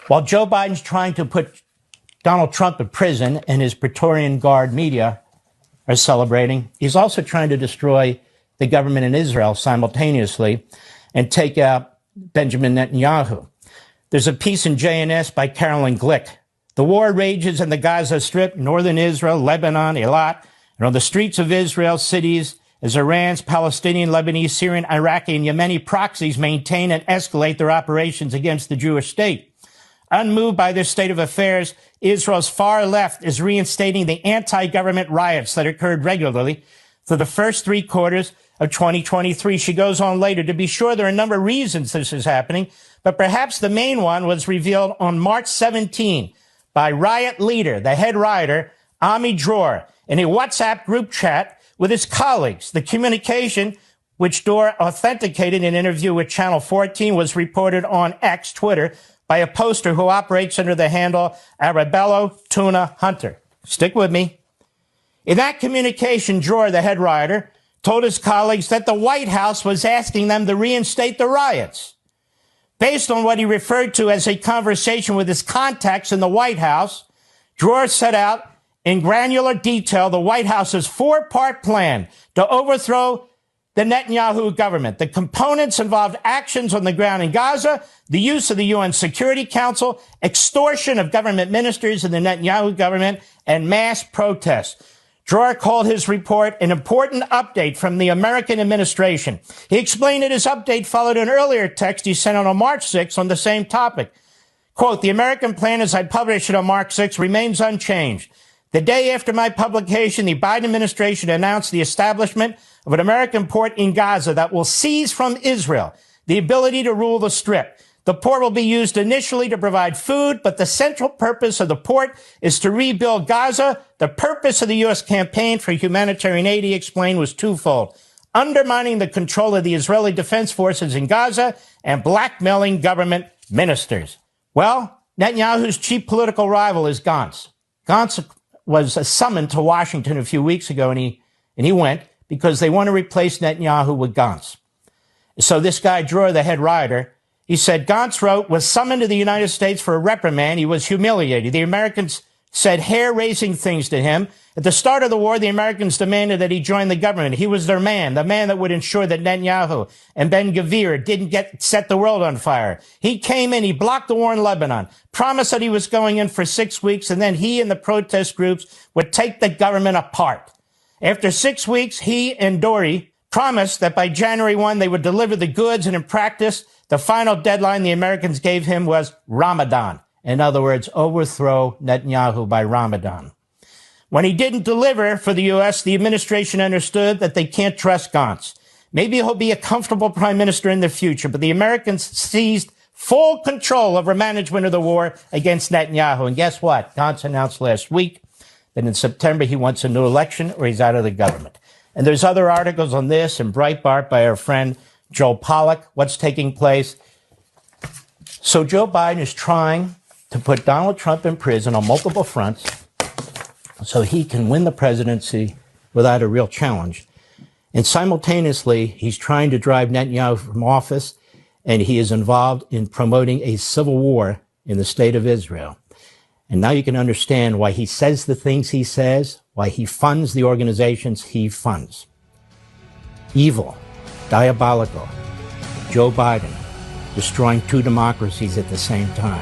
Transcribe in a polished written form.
While Joe Biden's trying to put Donald Trump in prison and his Praetorian Guard media are celebrating, he's also trying to destroy the government in Israel simultaneously and take out Benjamin Netanyahu. There's a piece in JNS by Carolyn Glick. The war rages in the Gaza Strip, northern Israel, Lebanon, Eilat, and on the streets of Israel, cities as Iran's Palestinian, Lebanese, Syrian, Iraqi, and Yemeni proxies maintain and escalate their operations against the Jewish state. Unmoved by this state of affairs, Israel's far left is reinstating the anti-government riots that occurred regularly for the first 3 quarters of 2023. She goes on later, to be sure, there are a number of reasons this is happening, but perhaps the main one was revealed on March 17 by riot leader, the head rioter, Ami Dror, in a WhatsApp group chat with his colleagues. The communication, which Dror authenticated in an interview with Channel 14, was reported on X, Twitter, by a poster who operates under the handle Arabello Tuna Hunter. Stick with me. In that communication, Dror, the head rioter, told his colleagues that the White House was asking them to reinstate the riots. Based on what he referred to as a conversation with his contacts in the White House, Dror set out in granular detail the White House's 4-part plan to overthrow the Netanyahu government. The components involved actions on the ground in Gaza, the use of the UN Security Council, extortion of government ministers in the Netanyahu government, and mass protests. Dror called his report an important update from the American administration. He explained that his update followed an earlier text he sent on March 6 on the same topic. Quote, the American plan as I published it on March 6 remains unchanged. The day after my publication, the Biden administration announced the establishment of an American port in Gaza that will seize from Israel the ability to rule the Strip. The port will be used initially to provide food, but the central purpose of the port is to rebuild Gaza. The purpose of the U.S. campaign for humanitarian aid, he explained, was twofold: undermining the control of the Israeli Defense Forces in Gaza and blackmailing government ministers. Well, Netanyahu's chief political rival is Gantz. Gantz was summoned to Washington a few weeks ago, and he went because they want to replace Netanyahu with Gantz. So this guy, Dror, the head rioter, he said, Gantz wrote, was summoned to the United States for a reprimand. He was humiliated. The Americans said hair-raising things to him. At the start of the war, the Americans demanded that he join the government. He was their man, the man that would ensure that Netanyahu and Ben-Gvir didn't set the world on fire. He came in, he blocked the war in Lebanon, promised that he was going in for 6 weeks, and then he and the protest groups would take the government apart. After 6 weeks, he and Dory promised that by January 1, they would deliver the goods, and in practice, the final deadline the Americans gave him was Ramadan. In other words, overthrow Netanyahu by Ramadan. When he didn't deliver for the U.S., the administration understood that they can't trust Gantz. Maybe he'll be a comfortable prime minister in the future, but the Americans seized full control over management of the war against Netanyahu. And guess what? Gantz announced last week that in September he wants a new election or he's out of the government. And there's other articles on this in Breitbart by our friend Joel Pollack, what's taking place. So Joe Biden is trying to put Donald Trump in prison on multiple fronts so he can win the presidency without a real challenge. And simultaneously, he's trying to drive Netanyahu from office, and he is involved in promoting a civil war in the state of Israel. And now you can understand why he says the things he says, why he funds the organizations he funds. Evil, diabolical, Joe Biden destroying 2 democracies at the same time.